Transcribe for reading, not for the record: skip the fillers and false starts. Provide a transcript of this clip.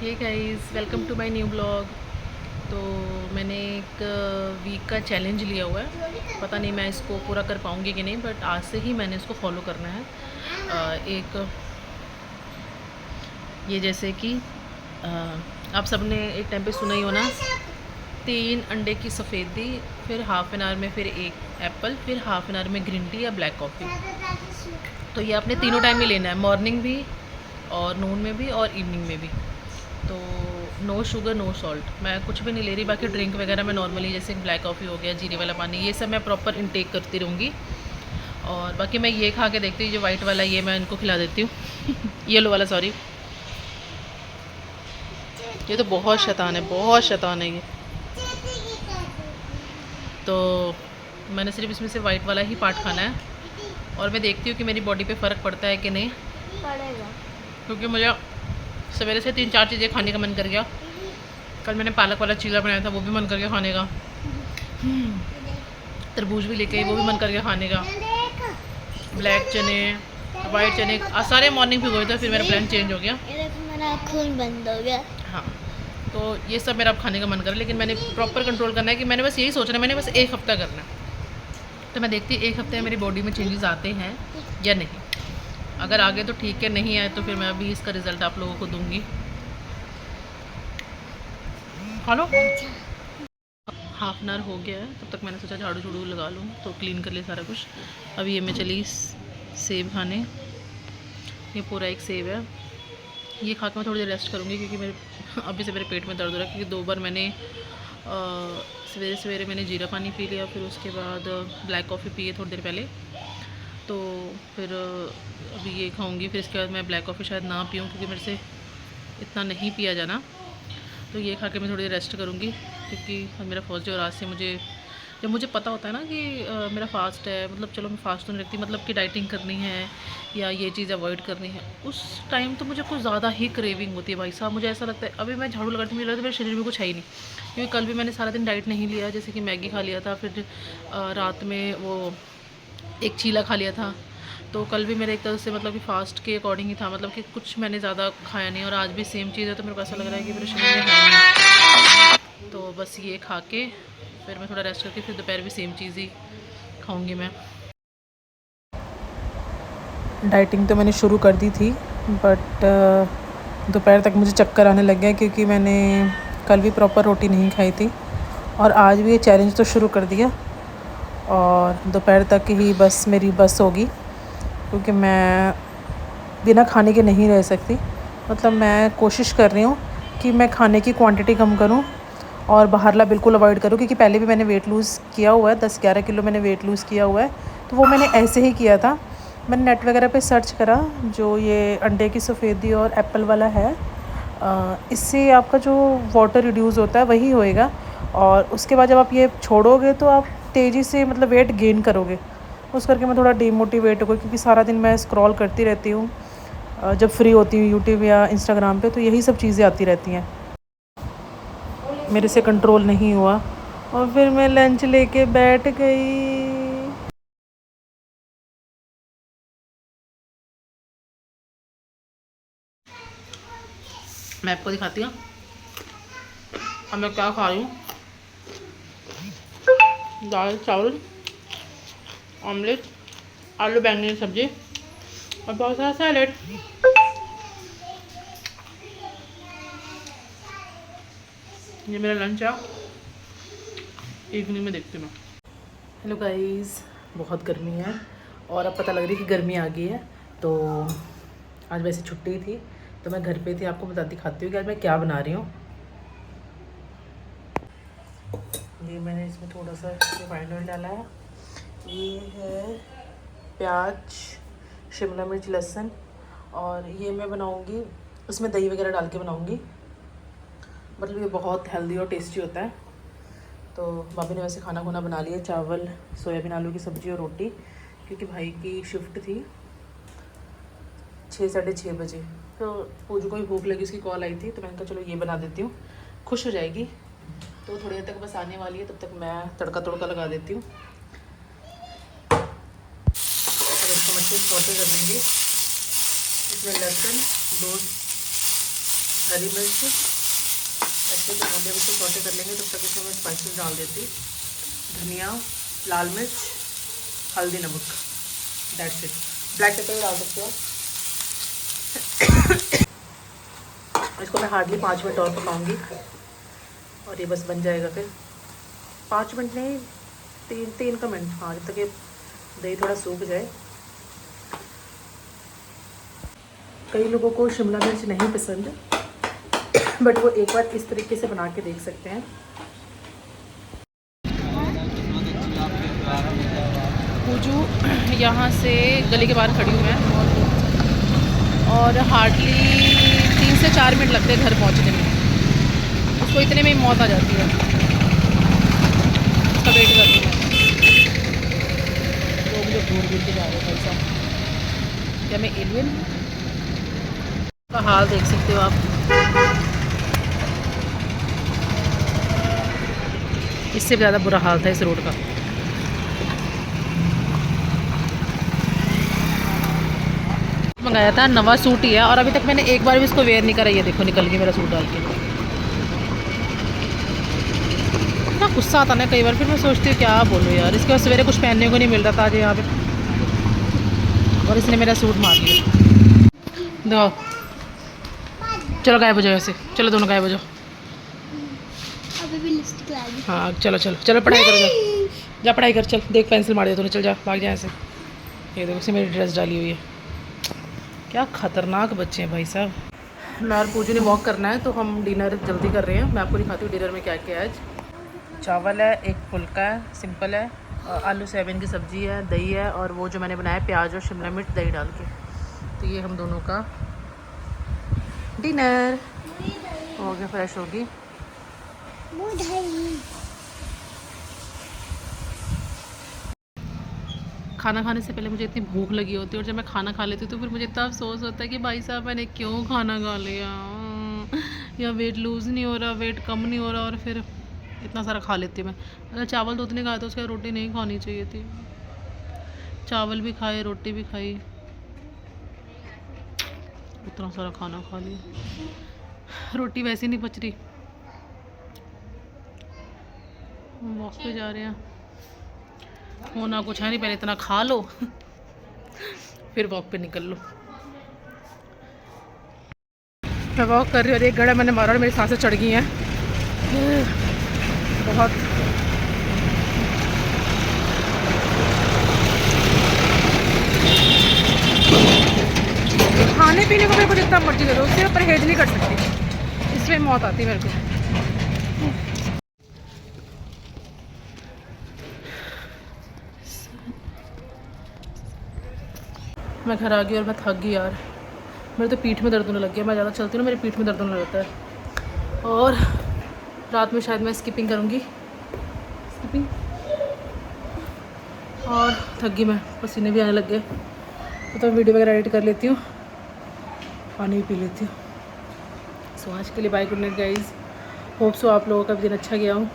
Hey guys, welcome to my new blog. तो मैंने एक वीक का चैलेंज लिया हुआ है। पता नहीं मैं इसको पूरा कर पाऊँगी कि नहीं, बट आज से ही मैंने इसको फॉलो करना है। एक ये जैसे कि आप सबने एक टाइम पे सुना ही हो ना, 3 अंडे की सफ़ेदी, फिर हाफ़ एन आवर में फिर एक एप्पल, फिर हाफ़ एन आवर में ग्रीन टी या ब्लैक कॉफ़ी। तो ये आपने तीनों टाइम में लेना है, मॉर्निंग भी और नून में भी और इवनिंग में भी। तो नो शुगर नो सॉल्ट, मैं कुछ भी नहीं ले रही। बाकी ड्रिंक वगैरह मैं नॉर्मली जैसे ब्लैक कॉफ़ी हो गया, जीरे वाला पानी, ये सब मैं प्रॉपर इनटेक करती रहूँगी। और बाकी मैं ये खा के देखती हूँ, जो वाइट वाला ये मैं इनको खिला देती हूँ येलो वाला सॉरी। ये तो बहुत शैतान है, बहुत शैतान है ये। तो मैंने सिर्फ इसमें से वाइट वाला ही पार्ट खाना है, और मैं देखती हूँ कि मेरी बॉडी पे फ़र्क पड़ता है कि नहीं पड़ेगा, क्योंकि मुझे सवेरे से 3-4 चीज़ें खाने का मन कर गया। कल मैंने पालक वाला चीला बनाया था, वो भी मन कर गया खाने का। तरबूज भी लेके आई, वो भी मन कर गया खाने का। ब्लैक चने, वाइट चने, सारे मॉर्निंग भिगोए थे, फिर मेरा प्लान चेंज हो गया। मेरा खून बंद हो गया। हाँ, तो ये सब मेरा अब खाने का मन कर, लेकिन मैंने प्रॉपर कंट्रोल करना है कि मैंने बस यही सोचना है, मैंने बस 1 हफ़्ता करना है। तो मैं देखती हूँ 1 हफ़्ते में मेरी बॉडी में चेंजेस आते हैं या नहीं। अगर आगे तो ठीक है, नहीं आए तो फिर मैं अभी इसका रिज़ल्ट आप लोगों को दूँगी। हेलो, हाफ एन आवर हो गया है, तब तक मैंने सोचा झाड़ू झाड़ू लगा लूँ, तो क्लीन कर लिया सारा कुछ। अभी ये मैं चली सेब खाने। ये पूरा एक सेब है, ये खा के मैं थोड़ी देर रेस्ट करूँगी, क्योंकि मेरे अभी से मेरे पेट में दर्द हो रहा है। क्योंकि 2 बार मैंने सवेरे सवेरे मैंने जीरा पानी पी लिया, फिर उसके बाद ब्लैक कॉफ़ी पी है थोड़ी देर पहले। तो फिर अभी ये खाऊंगी, फिर इसके बाद मैं ब्लैक कॉफ़ी शायद ना पीऊँ, क्योंकि मेरे से इतना नहीं पिया जाना। तो ये खा के मैं थोड़ी देर रेस्ट करूँगी, क्योंकि मेरा फर्स्ट डे और आज से मुझे, जब मुझे पता होता है ना कि मेरा फास्ट है, मतलब चलो मैं फास्ट तो नहीं रखती, मतलब कि डाइटिंग करनी है या ये चीज़ अवॉइड करनी है, उस टाइम तो मुझे कुछ ज़्यादा ही क्रेविंग होती है भाई साहब। मुझे ऐसा लगता है, अभी मैं झाड़ू लगाती हूँ, मुझे लगता है मेरे शरीर में कुछ है ही नहीं, क्योंकि कल भी मैंने सारा दिन डाइट नहीं लिया। जैसे कि मैगी खा लिया था, फिर रात में वो एक चीला खा लिया था। तो कल भी मेरा एक तरह से मतलब कि फ़ास्ट के अकॉर्डिंग ही था, मतलब कि कुछ मैंने ज़्यादा खाया नहीं, और आज भी सेम चीज़ है। तो मेरे को ऐसा लग रहा है कि मेरे शरीर में है नहीं। तो बस ये खा के फिर मैं थोड़ा रेस्ट करके फिर दोपहर भी सेम चीज़ ही खाऊंगी मैं। डाइटिंग तो मैंने शुरू कर दी थी, बट दोपहर तक मुझे चक्कर आने लग गया, क्योंकि मैंने कल भी प्रॉपर रोटी नहीं खाई थी, और आज भी ये चैलेंज तो शुरू कर दिया। और दोपहर तक ही बस मेरी बस होगी, क्योंकि मैं बिना खाने के नहीं रह सकती। मतलब मैं कोशिश कर रही हूँ कि मैं खाने की क्वांटिटी कम करूँ और बाहरला बिल्कुल अवॉइड करूँ, क्योंकि पहले भी मैंने वेट लूज़ किया हुआ है, 10-11 किलो मैंने वेट लूज़ किया हुआ है। तो वो मैंने ऐसे ही किया था। मैंने नेट वगैरह पे सर्च करा, जो ये अंडे की सफ़ेदी और एप्पल वाला है, इससे आपका जो वाटर रिड्यूस होता है वही होएगा, और उसके बाद जब आप ये छोड़ोगे तो आप तेज़ी से मतलब वेट गेन करोगे। उस करके मैं थोड़ा डीमोटिवेट हो गई, क्योंकि सारा दिन मैं स्क्रॉल करती रहती हूँ जब फ्री होती हूँ यूट्यूब या इंस्टाग्राम पे, तो यही सब चीज़ें आती रहती हैं। मेरे से कंट्रोल नहीं हुआ, और फिर मैं लंच लेके बैठ गई। मैं आपको दिखाती हूँ अब मैं क्या खा रही हूँ। दाल चावल, ऑमलेट, आलू बैंगन की सब्जी और बहुत सारा सैलेड। ये मेरा लंच है, इवनिंग में देखती हूँ मैं। हेलो गाइस, बहुत गर्मी है, और अब पता लग रही है कि गर्मी आ गई है। तो आज वैसे छुट्टी थी, तो मैं घर पे थी। आपको दिखाती हूँ कि आज मैं क्या बना रही हूँ। ये मैंने इसमें थोड़ा सा रिफाइंड ऑयल डाला है। ये है प्याज, शिमला मिर्च, लहसुन, और ये मैं बनाऊँगी, इसमें दही वगैरह डाल के बनाऊँगी। मतलब ये बहुत हेल्दी और टेस्टी होता है। तो भाभी ने वैसे खाना खुना बना लिया, चावल, सोयाबीन आलू की सब्ज़ी और रोटी, क्योंकि भाई की शिफ्ट थी 6-6:30 बजे। तो पूजू को भी भूख लगी, उसकी कॉल आई थी, तो मैंने कहा चलो ये बना देती हूँ, खुश हो जाएगी। तो थोड़ी देर तक बस आने वाली है, तब तक मैं तड़का लगा देती हूँ। अब इसको अच्छे से सौटे कर लेंगे। इसमें लहसुन, 2 हरी मिर्च अच्छे से मोटे को सौटे कर लेंगे, तब तक इसमें मैं स्पाइसेस डाल देती। धनिया, लाल मिर्च, हल्दी, नमक, दैट्स इट। ब्लैक पेपर भी डाल सकते हो। इसको मैं हार्डली 5 मिनट और पकाऊंगी और ये बस बन जाएगा। फिर 5 मिनट नहीं, 3 का मिनट, हाँ, जब तक ये दही थोड़ा सूख जाए। कई लोगों को शिमला मिर्च नहीं पसंद, बट वो एक बार इस तरीके से बना के देख सकते हैं। पूजू यहाँ से गली के बाहर खड़ी हूँ मैं, और हार्डली 3 से 4 मिनट लगते हैं घर पहुँचने में। उसको इतने में ही मौत आ जाती है, उसका वेट करती हूँ मैं। लोग जो घूर घूर के जा रहे हैं भाई साहब, क्या मैं एलियन का हाल देख सकते हो आप। इससे ज़्यादा बुरा हाल था इस रोड का। मंगाया था, नवा सूट ही है, और अभी तक मैंने एक बार भी इसको वेयर नहीं करा। ये देखो निकल गई मेरा सूट डाल के। इतना गुस्सा आता ना कई बार, फिर मैं सोचती हूँ क्या बोलूँ यार। इसके बाद सवेरे कुछ पहनने को नहीं मिल रहा था आज यहाँ पे, और इसने मेरा सूट मार लिया। देखो, चलो गायब हो जाओ ऐसे, चलो दोनों गायब हो जाओ। अभी भी लिपस्टिक ला दी। हाँ चलो चलो चलो, पढ़ाई करो, जा पढ़ाई कर, चल देख पेंसिल मार दिया तूने, चल जा भाग जा ऐसे। ये देखो उसने मेरी ड्रेस डाली हुई है। क्या खतरनाक बच्चे हैं भाई साहब। मैं और पूजू ने वॉक करना है, तो हम डिनर जल्दी कर रहे हैं। मैं आपको दिखाती हूँ डिनर में क्या क्या है आज। चावल है, एक फुल्का है, सिंपल है, आलू सोयाबीन की सब्ज़ी है, दही है, और वो जो मैंने बनाया प्याज और शिमला मिर्च दही डाल के। तो ये हम दोनों का डिनर हो गया, फ्रेश होगी। खाना खाने से पहले मुझे इतनी भूख लगी होती है, और जब मैं खाना खा लेती हूँ तो फिर मुझे इतना अफसोस होता है कि भाई साहब मैंने क्यों खाना खा लिया, या वेट लूज़ नहीं हो रहा, वेट कम नहीं हो रहा, और फिर इतना सारा खा लेती हूँ मैं। अगर चावल तो उतने खाए तो उसके रोटी नहीं खानी चाहिए थी। चावल भी खाए, रोटी भी खाई, इतना सारा खाना खा लिया। रोटी वैसे ही नहीं बच रही। वॉक पे जा रहे हैं, होना कुछ है नहीं, पहले इतना खा लो फिर वॉक पे निकल लो। मैं वॉक कर रही हूँ और एक घड़ा मैंने मारा और मेरी सांसें चढ़ गई हैं बहुत। खाने पीने को मेरे को जितना मर्जी दे दो, उससे मैं परहेज नहीं कर सकती, इसमें मौत आती है मेरे को। मैं घर आ गई और मैं थक गई यार। मेरे तो पीठ में दर्द होने लग गया। मैं ज़्यादा चलती हूँ ना, मेरे पीठ में दर्द होने लगता है। और रात में शायद मैं स्किपिंग करूँगी, स्किपिंग। और थक गई मैं, पसीने भी आने लग गए। तो वीडियो वगैरह एडिट कर लेती हूँ, पानी भी पी लेती हूँ। सो आज के लिए bye, good night guys. Hope so आप लोगों का भी दिन अच्छा गया हो।